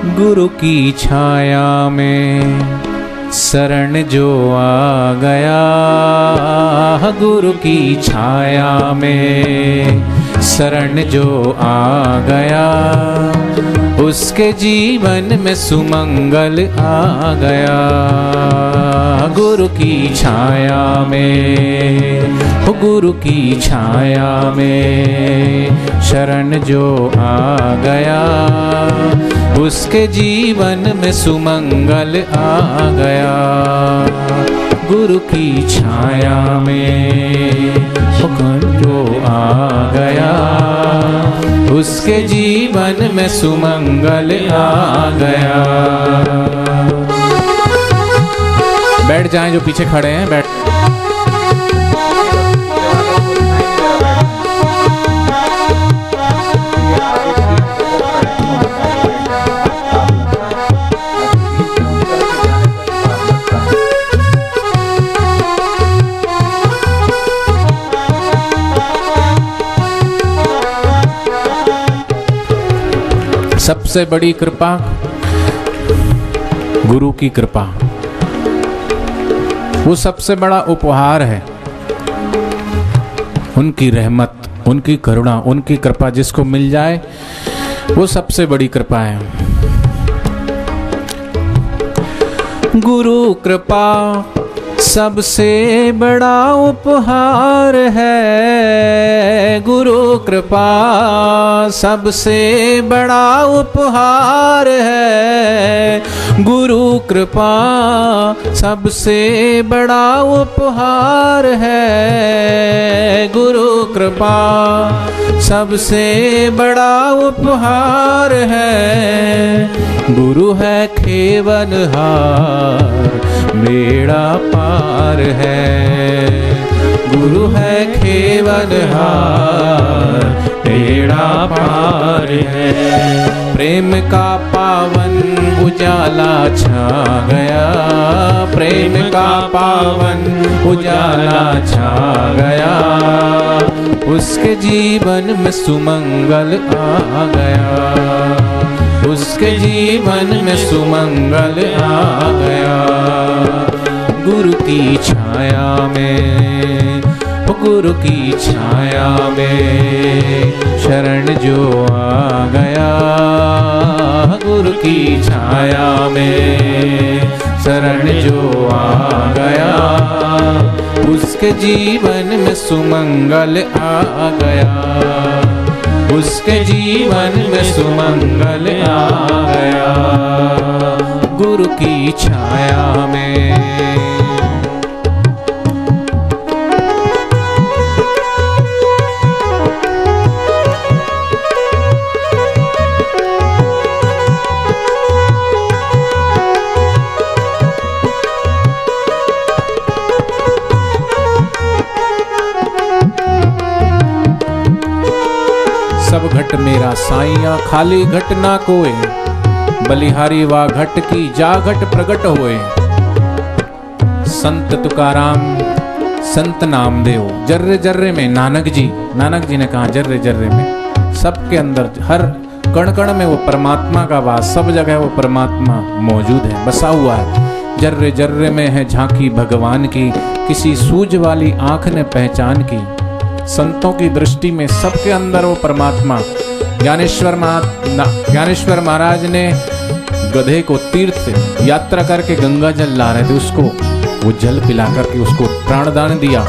गुरु की छाया में शरण जो आ गया, गुरु की छाया में शरण जो आ गया, उसके जीवन में सुमंगल आ गया। गुरु की छाया में, गुरु की छाया में शरण जो आ गया, उसके जीवन में सुमंगल आ गया। गुरु की छाया में जो आ गया, उसके जीवन में सुमंगल आ गया। बैठ जाएं जो पीछे खड़े हैं, बैठ। सबसे बड़ी कृपा गुरु की कृपा, वो सबसे बड़ा उपहार है। उनकी रहमत, उनकी करुणा, उनकी कृपा जिसको मिल जाए वो सबसे बड़ी कृपा है। गुरु कृपा सबसे बड़ा उपहार है। गुरु कृपा सबसे बड़ा उपहार है। गुरु कृपा सबसे बड़ा उपहार है। गुरु कृपा सबसे बड़ा उपहार है। गुरु है खेवनहार, बेड़ा पार है। गुरु है खेवनहार, बेड़ा पार है। प्रेम का पावन उजाला छा गया, प्रेम का पावन उजाला छा गया, उसके जीवन में सुमंगल आ गया। उसके जीवन में सुमंगल आ गया। गुरु की छाया में, गुरु की छाया में शरण जो आ गया। गुरु की छाया में शरण जो आ गया, उसके जीवन में सुमंगल आ गया। उसके जीवन में सुमंगल आ गया। गुरु की छाया में। सब घट मेरा साईया, खाली घट ना कोय। बलिहारी वा घट की जा घट प्रगट होए। संत तुकाराम, संत नामदेव, जर्रे जर्रे में नानक जी ने कहा जर्रे जर्रे में, सबके अंदर हर कण कण में वो परमात्मा का वास, सब जगह वो परमात्मा मौजूद है, बसा हुआ है। जर्रे जर्रे में है झांकी भगवान की, किसी सूझ वाली आंख ने पहचान की। संतों की दृष्टि में सबके अंदर वो परमात्मा। ज्ञानेश्वर महाराज ने गधे को तीर्थ से यात्रा करके गंगा जल ला रहे थे, उसको वो जल पिला करके उसको प्राणदान दिया।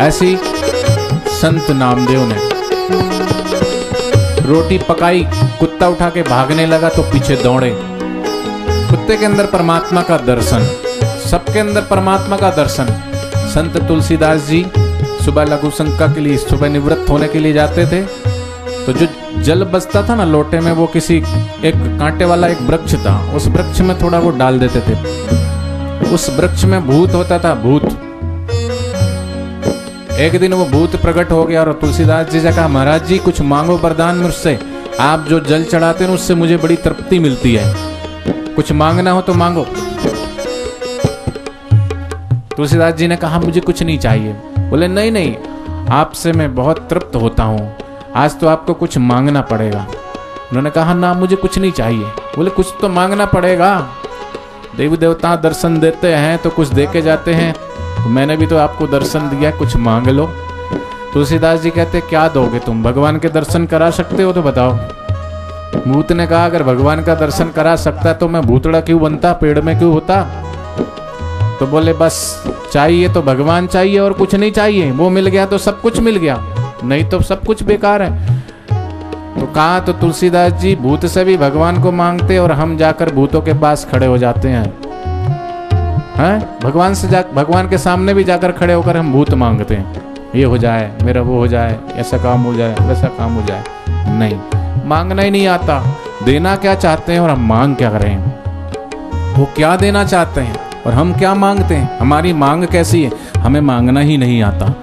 ऐसी संत नामदेव ने रोटी पकाई, कुत्ता उठा के भागने लगा तो पीछे दौड़े। कुत्ते के अंदर परमात्मा का दर्शन, सबके अंदर परमात्मा का दर्शन। संत तुलसीदास जी सुबह लघु संका के लिए, सुबह निवृत्त होने के लिए जाते थे, तो जो जल बचता था ना लोटे में, वो किसी एक कांटे वाला एक वृक्ष था, उस वृक्ष में थोड़ा वो डाल देते थे। उस वृक्ष में भूत होता था, भूत। एक दिन वो भूत प्रकट हो गया और तुलसीदास जी से कहा, महाराज जी कुछ मांगो वरदान मुझसे, आप जो जल चढ़ाते हैं उससे मुझे बड़ी तृप्ति मिलती है, कुछ मांगना हो तो मांगो। तुलसीदास जी ने कहा मुझे कुछ नहीं चाहिए। बोले नहीं नहीं, आपसे मैं बहुत तृप्त होता हूँ, आज तो आपको कुछ मांगना पड़ेगा। उन्होंने कहा ना मुझे कुछ नहीं चाहिए। बोले कुछ तो मांगना पड़ेगा, देवी देवता दर्शन देते हैं तो कुछ दे के जाते हैं, तो मैंने भी तो आपको दर्शन दिया, कुछ मांग लो। तुलसीदास जी कहते क्या दोगे तुम, भगवान के दर्शन करा सकते हो तो बताओ। भूत ने कहा अगर भगवान का दर्शन करा सकता तो मैं भूतड़ा क्यों बनता, पेड़ में क्यों होता। तो बोले बस चाहिए तो भगवान चाहिए और कुछ नहीं चाहिए, वो मिल गया तो सब कुछ मिल गया, नहीं तो सब कुछ बेकार है। तो कहा तो तुलसीदास जी भूत से भी भगवान को मांगते और हम जाकर भूतों के पास खड़े हो जाते हैं, हैं? भगवान के सामने भी जाकर खड़े होकर हम भूत मांगते हैं, ये हो जाए मेरा, वो हो जाए, ऐसा काम हो जाए, वैसा काम हो जाए। नहीं, मांगना ही नहीं आता, देना क्या चाहते हैं और हम मांग क्या कर रहे हैं। वो क्या देना चाहते हैं और हम क्या मांगते हैं, हमारी मांग कैसी है, हमें मांगना ही नहीं आता।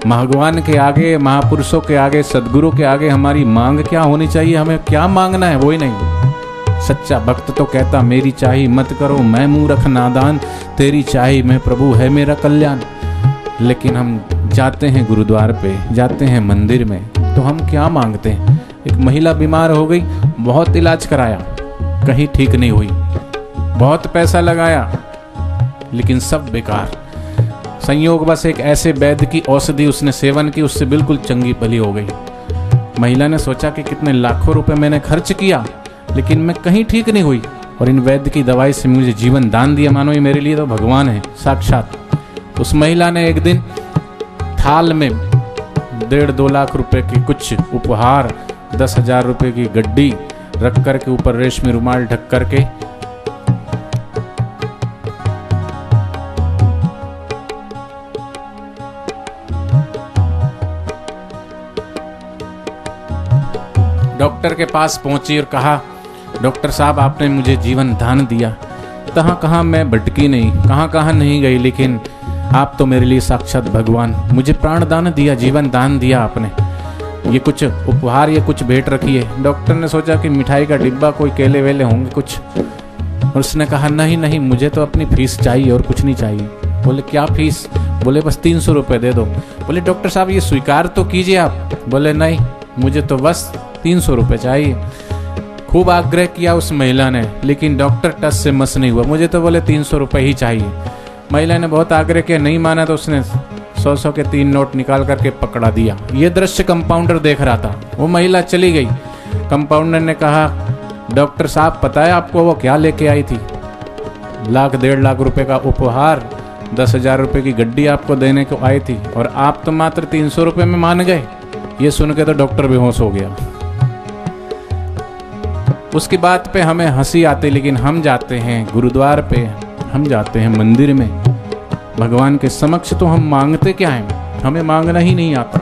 भगवान के आगे, महापुरुषों के आगे, सदगुरु के आगे हमारी मांग क्या होनी चाहिए, हमें क्या मांगना है, वो ही नहीं। सच्चा भक्त तो कहता मेरी चाही मत करो मैं मूर्ख नादान, तेरी चाही में प्रभु है मेरा कल्याण। लेकिन हम जाते हैं गुरुद्वार पे, जाते हैं मंदिर में, तो हम क्या मांगते हैं। एक महिला बीमार हो गई, बहुत इलाज कराया, कहीं ठीक नहीं हुई, बहुत पैसा लगाया, लेकिन सब बेकार। संयोग बस एक ऐसे वैद्य की औषधि उसने सेवन की, उससे बिल्कुल चंगी भली हो गई। महिला ने सोचा कि कितने लाखों रुपए मैंने खर्च किया, लेकिन मैं कहीं ठीक नहीं हुई, और इन वैद्य की दवाई से मुझे जीवन दान दिया, मानो ये मेरे लिए तो भगवान है साक्षात। उस महिला ने एक दिन थाल में 1.5-2 लाख रुपए की कुछ उपहार, 10,000 रुपए की गड्डी रख करके ऊपर रेशमी रुमाल ढक करके डॉक्टर के पास पहुंची और कहा डॉक्टर साहब आपने मुझे जीवन दान दिया, कहाँ कहाँ मैं भटकी नहीं, कहाँ कहाँ नहीं गई, लेकिन आप तो मेरे लिए साक्षात भगवान, मुझे प्राण दान दिया, जीवन दान दिया आपने, ये कुछ उपहार, ये कुछ भेंट रखी है। डॉक्टर ने सोचा कि मिठाई का डिब्बा, कोई केले वेले होंगे कुछ, और उसने कहा नहीं नहीं मुझे तो अपनी फीस चाहिए और कुछ नहीं चाहिए। बोले क्या फीस, बोले बस 300 रुपये दे दो। बोले डॉक्टर साहब ये स्वीकार तो कीजिए आप। बोले नहीं मुझे तो बस 300 रुपये चाहिए। खूब आग्रह किया उस महिला ने, लेकिन डॉक्टर टस से मस नहीं हुआ, मुझे तो बोले 300 रुपये ही चाहिए। महिला ने बहुत आग्रह किया, नहीं माना तो उसने 100 के 3 नोट निकाल करके पकड़ा दिया। ये दृश्य कंपाउंडर देख रहा था। वो महिला चली गई। कंपाउंडर ने कहा डॉक्टर साहब पता है आपको वो क्या लेके आई थी, 1-1.5 लाख रुपए का उपहार, 10,000 रुपए की गड्डी आपको देने को आई थी, और आप तो मात्र 300 रुपये में मान गए। ये सुन के तो डॉक्टर बेहोश हो गया। उसकी बात पे हमें हंसी आती, लेकिन हम जाते हैं गुरुद्वार पे, हम जाते हैं मंदिर में, भगवान के समक्ष तो हम मांगते क्या हैं, हमें मांगना ही नहीं आता।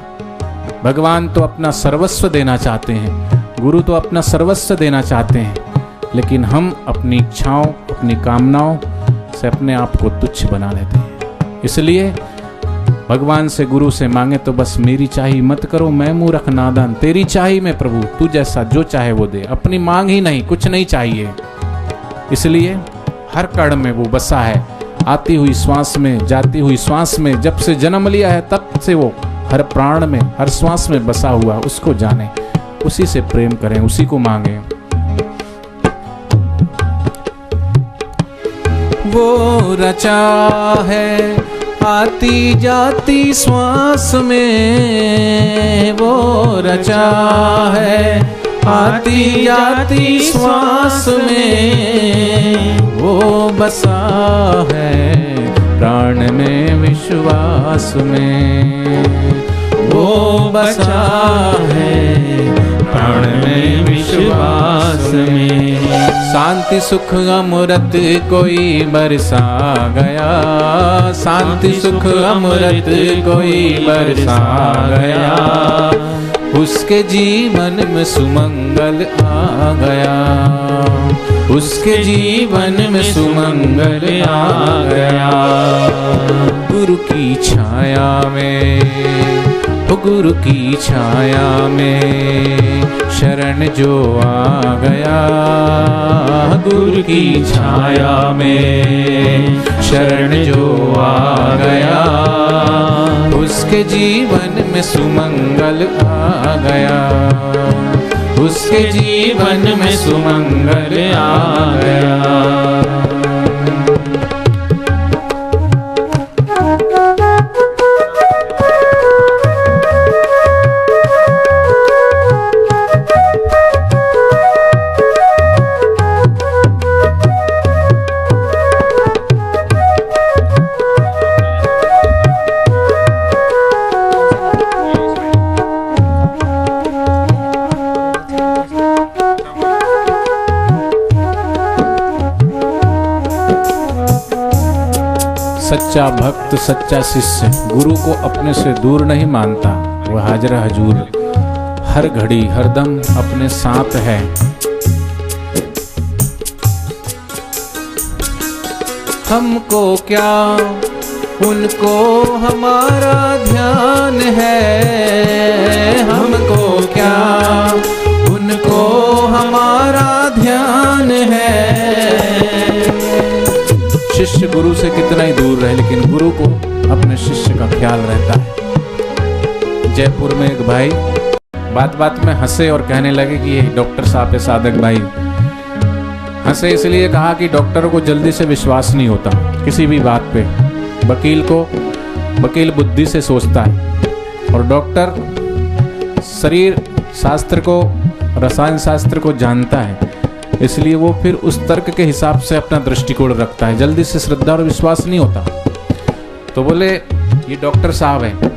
भगवान तो अपना सर्वस्व देना चाहते हैं, गुरु तो अपना सर्वस्व देना चाहते हैं, लेकिन हम अपनी इच्छाओं, अपनी कामनाओं से अपने आप को तुच्छ बना लेते हैं। इसलिए भगवान से, गुरु से मांगे तो बस मेरी चाही मत करो मैं मूर्ख नादान, तेरी चाही में प्रभु, तू जैसा जो चाहे वो दे, अपनी मांग ही नहीं, कुछ नहीं चाहिए। इसलिए हर कण में वो बसा है, आती हुई श्वास में, जाती हुई श्वास में, जब से जन्म लिया है तब से वो हर प्राण में, हर श्वास में बसा हुआ, उसको जाने, उसी से प्रेम करें, उसी को मांगे। वो रचा है आती जाती श्वास में, वो रचा है आती जाती श्वास में, वो बसा है प्राण में विश्वास में, वो बसा है प्राण में विश्वास में। शांति सुख अमृत कोई बरसा गया, शांति सुख अमृत कोई बरसा गया, उसके जीवन में सुमंगल आ गया, उसके जीवन में सुमंगल आ गया। गुरु की छाया में, गुरु की छाया में शरण जो आ गया, गुरु की छाया में शरण जो आ गया, उसके जीवन में सुमंगल आ गया। उसके जीवन में सुमंगल आ गया। सच्चा भक्त सच्चा शिष्य गुरु को अपने से दूर नहीं मानता, वह हाजिर हजूर हर घड़ी हरदम अपने साथ है। हमको क्या उनको हमारा ध्यान है, हमको क्या उनको हमारा ध्यान है। शिष्य गुरु से कितना ही दूर रहे लेकिन गुरु को अपने शिष्य का ख्याल रहता है। जयपुर में एक भाई बात बात में हंसे और कहने लगे कि ये डॉक्टर साहब है साधक भाई। हंसे इसलिए कहा कि डॉक्टर को जल्दी से विश्वास नहीं होता किसी भी बात पे, वकील बुद्धि से सोचता है और डॉक्टर शरीर शास्त्र को रसायन शास्त्र को जानता है, इसलिए वो फिर उस तर्क के हिसाब से अपना दृष्टिकोण रखता है, जल्दी से श्रद्धा और विश्वास नहीं होता। तो बोले ये डॉक्टर साहब हैं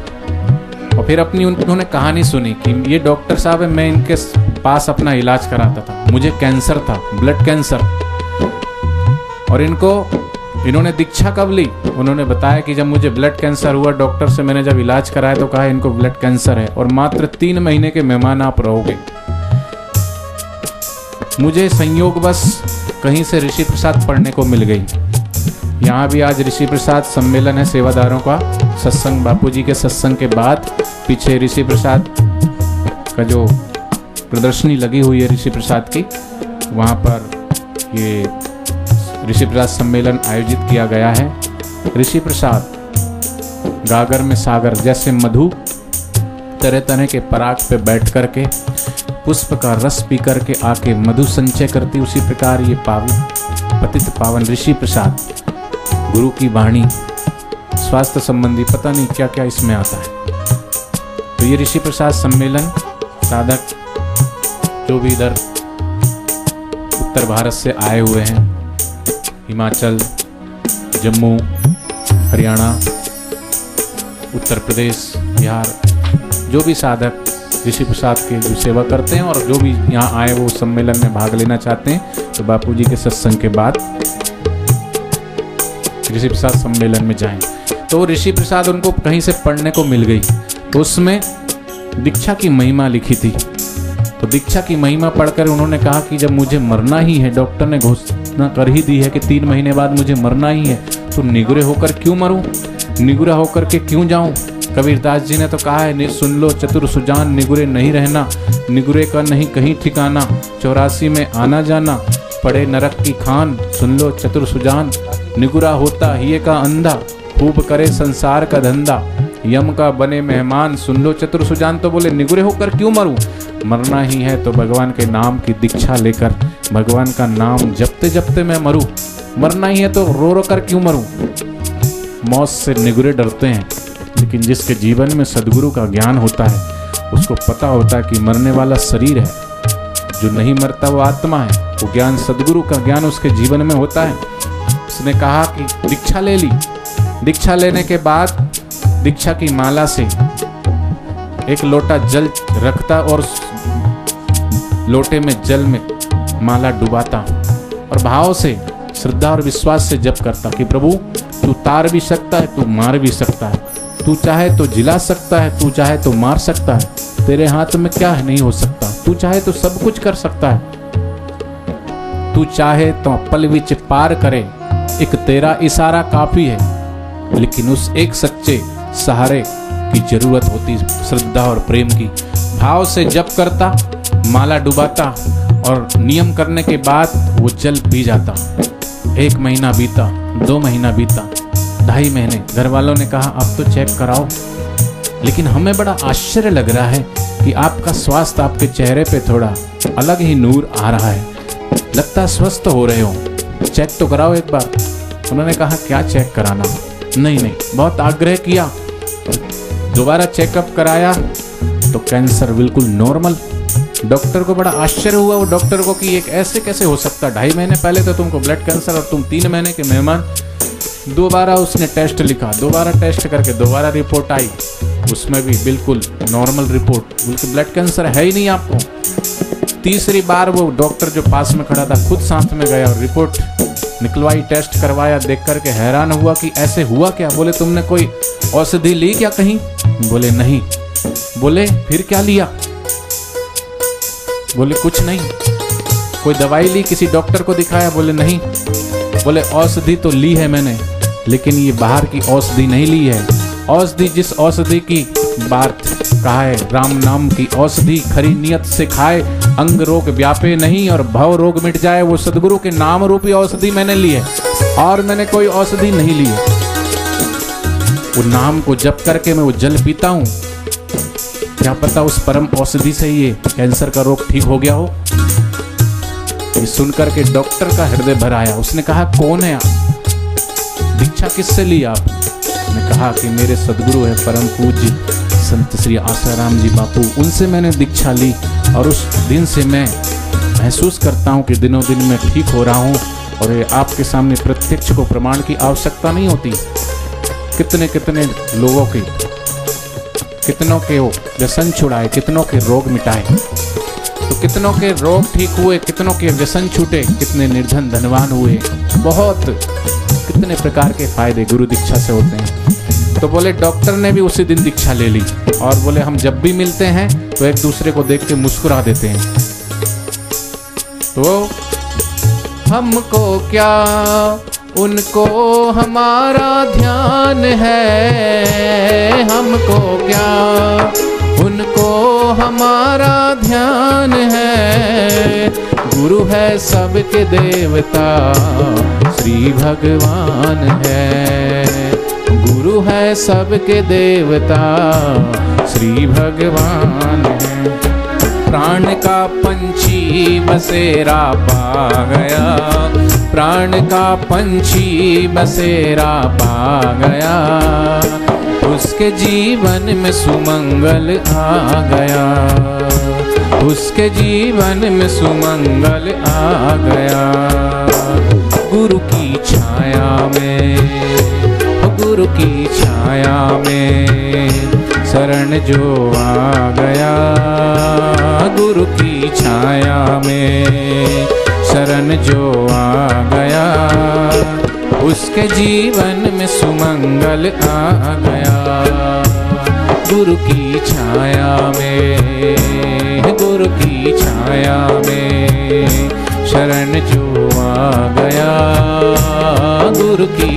और फिर अपनी उन्होंने कहानी सुनी कि ये डॉक्टर साहब है, मैं इनके पास अपना इलाज कराता था, मुझे कैंसर था, ब्लड कैंसर, और इन्होंने दीक्षा कब ली? उन्होंने बताया कि जब मुझे ब्लड कैंसर हुआ, डॉक्टर से मैंने जब इलाज कराया तो कहा इनको ब्लड कैंसर है और मात्र 3 महीने के मेहमान आप रहोगे। मुझे संयोगवश कहीं से ऋषि प्रसाद पढ़ने को मिल गई। यहाँ भी आज ऋषि प्रसाद सम्मेलन है सेवादारों का, सत्संग बापूजी के सत्संग के बाद पीछे ऋषि प्रसाद का जो प्रदर्शनी लगी हुई है ऋषि प्रसाद की, वहाँ पर ये ऋषि प्रसाद सम्मेलन आयोजित किया गया है। ऋषि प्रसाद गागर में सागर जैसे मधु तरह तरह के पराग पे बैठ करके पुष्प का रस पी करके आके मधु संचय करती, उसी प्रकार ये पतित पावन ऋषि प्रसाद गुरु की वाणी स्वास्थ्य संबंधी पता नहीं क्या क्या इसमें आता है। तो ये ऋषि प्रसाद सम्मेलन साधक जो भी इधर उत्तर भारत से आए हुए हैं, हिमाचल, जम्मू, हरियाणा, उत्तर प्रदेश, बिहार, जो भी साधक ऋषि प्रसाद के जो सेवा करते हैं और जो भी यहाँ आए वो सम्मेलन में भाग लेना चाहते हैं तो बापूजी के सत्संग के बाद ऋषि प्रसाद सम्मेलन में जाएं। तो ऋषि प्रसाद उनको कहीं से पढ़ने को मिल गई, तो उसमें दीक्षा की महिमा लिखी थी। तो दीक्षा की महिमा पढ़कर उन्होंने कहा कि जब मुझे मरना ही है, डॉक्टर ने घोषणा कर ही दी है कि 3 महीने बाद मुझे मरना ही है, तो निगुरे होकर क्यों मरूं, निगुरा होकर के क्यों जाऊं। कबीरदास जी ने तो कहा है, सुन लो चतुर सुजान, निगुरे नहीं रहना, निगुरे का नहीं कहीं ठिकाना, 84 में आना जाना, पड़े नरक की खान, सुन लो चतुर सुजान, निगुरा होता हिये का अंधा, खूब करे संसार का धंधा, यम का बने मेहमान, सुन लो चतुर सुजान। तो बोले निगुरे होकर क्यों मरूं, मरना ही है तो भगवान के नाम की दीक्षा लेकर भगवान का नाम जपते जपते मैं मरूं, मरना ही है तो रो रो कर क्यों मरूं। मौत से निगुरे डरते हैं, लेकिन जिसके जीवन में सद्गुरु का ज्ञान होता है उसको पता होता है कि मरने वाला शरीर है, जो नहीं मरता वो आत्मा है। वो ज्ञान सद्गुरु का ज्ञान उसके जीवन में होता है। उसने कहा कि दीक्षा ले ली, दीक्षा लेने के बाद दीक्षा की माला से एक लोटा जल रखता और लोटे में जल में माला डुबाता और भाव से श्रद्धा और विश्वास से जप करता कि प्रभु तू तार भी सकता है, तू मार भी सकता है, तू चाहे तो जिला सकता है, तू चाहे तो मार सकता है, तेरे हाथ में क्या नहीं हो सकता, तू चाहे तो सब कुछ कर सकता है, तू चाहे तो पल विच पार करे, एक तेरा इशारा काफी है। लेकिन उस एक सच्चे सहारे की जरूरत होती श्रद्धा और प्रेम की। भाव से जप करता, माला डुबाता और नियम करने के बाद वो जल पी जाता। 1 महीना बीता, 2 महीना बीता, 2.5 महीने। घर वालों ने कहा अब तो चेक कराओ, लेकिन हमें बड़ा आश्चर्य लग रहा है कि आपका स्वास्थ्य, आपके चेहरे पे थोड़ा अलग ही नूर आ रहा है, लगता है स्वस्थ हो रहे हो, चेक तो कराओ एक बार। उन्होंने कहा क्या चेक कराना, नहीं, बहुत आग्रह किया, दोबारा चेकअप कराया तो कैंसर बिल्कुल नॉर्मल। डॉक्टर को बड़ा आश्चर्य हुआ, वो डॉक्टर को कि एक ऐसे कैसे हो सकता, 2.5 महीने पहले तो तुमको ब्लड कैंसर और तुम 3 महीने के मेहमान। दोबारा उसने टेस्ट लिखा, दोबारा टेस्ट करके दोबारा रिपोर्ट आई, उसमें भी बिल्कुल नॉर्मल रिपोर्ट, बिल्कुल ब्लड कैंसर है ही नहीं आपको। तीसरी बार वो डॉक्टर जो पास में खड़ा था खुद साथ में गया और रिपोर्ट निकलवाई, टेस्ट करवाया, देख करके हैरान हुआ कि ऐसे हुआ क्या। बोले तुमने कोई औषधि ली क्या कहीं? बोले नहीं। बोले फिर क्या लिया? बोले कुछ नहीं। कोई दवाई ली, किसी डॉक्टर को दिखाया? बोले नहीं। बोले औषधि तो ली है मैंने, लेकिन ये बाहर की औषधि नहीं ली है। औषधि जिस औषधि की बात कहा है, राम नाम की औषधि खरी नियत से खाए, अंग रोग व्यापे नहीं और भव रोग मिट जाए, वो सदगुरु के नाम रूपी औषधि मैंने ली है और मैंने कोई औषधि नहीं ली है। वो नाम को जप करके मैं वो जल पीता हूँ, क्या पता उस परम औषधि से ये कैंसर का रोग ठीक हो गया हो। ये सुनकर के डॉक्टर का हृदय भर आया। उसने कहा कौन है आप, दीक्षा किससे ली आप? ने कहा कि मेरे सदगुरु है परम पूज्य संत श्री आसाराम जी बापू, उनसे मैंने दीक्षा ली और उस दिन से मैं महसूस करता हूँ कि दिनों दिन मैं ठीक हो रहा हूँ। और ये आपके सामने प्रत्यक्ष को प्रमाण की आवश्यकता नहीं होती। कितने कितने लोगों के, कितनों के वो व्यसन छुड़ाए, कितनों के रोग मिटाए, तो कितनों के रोग ठीक हुए, कितनों के व्यसन छूटे, कितने निर्धन धनवान हुए। बहुत कितने प्रकार के फायदे गुरु दीक्षा से होते हैं। तो बोले डॉक्टर ने भी उसी दिन दीक्षा ले ली और बोले हम जब भी मिलते हैं तो एक दूसरे को देख के मुस्कुरा देते हैं। तो हमको क्या उनको हमारा ध्यान है, हमको क्या उनको हमारा ध्यान है। गुरु है सबके देवता श्री भगवान है, गुरु है सबके देवता श्री भगवान है। प्राण का पंछी बसेरा पा गया, प्राण का पंछी बसेरा पा गया, उसके जीवन में सुमंगल आ गया, उसके जीवन में सुमंगल आ गया। गुरु की छाया में, गुरु की छाया में शरण जो आ गया, गुरु की छाया में शरण जो आ गया, उसके जीवन में सुमंगल आ गया। गुरु की छाया में, गुरु की छाया में शरण जो आ गया, गुरु की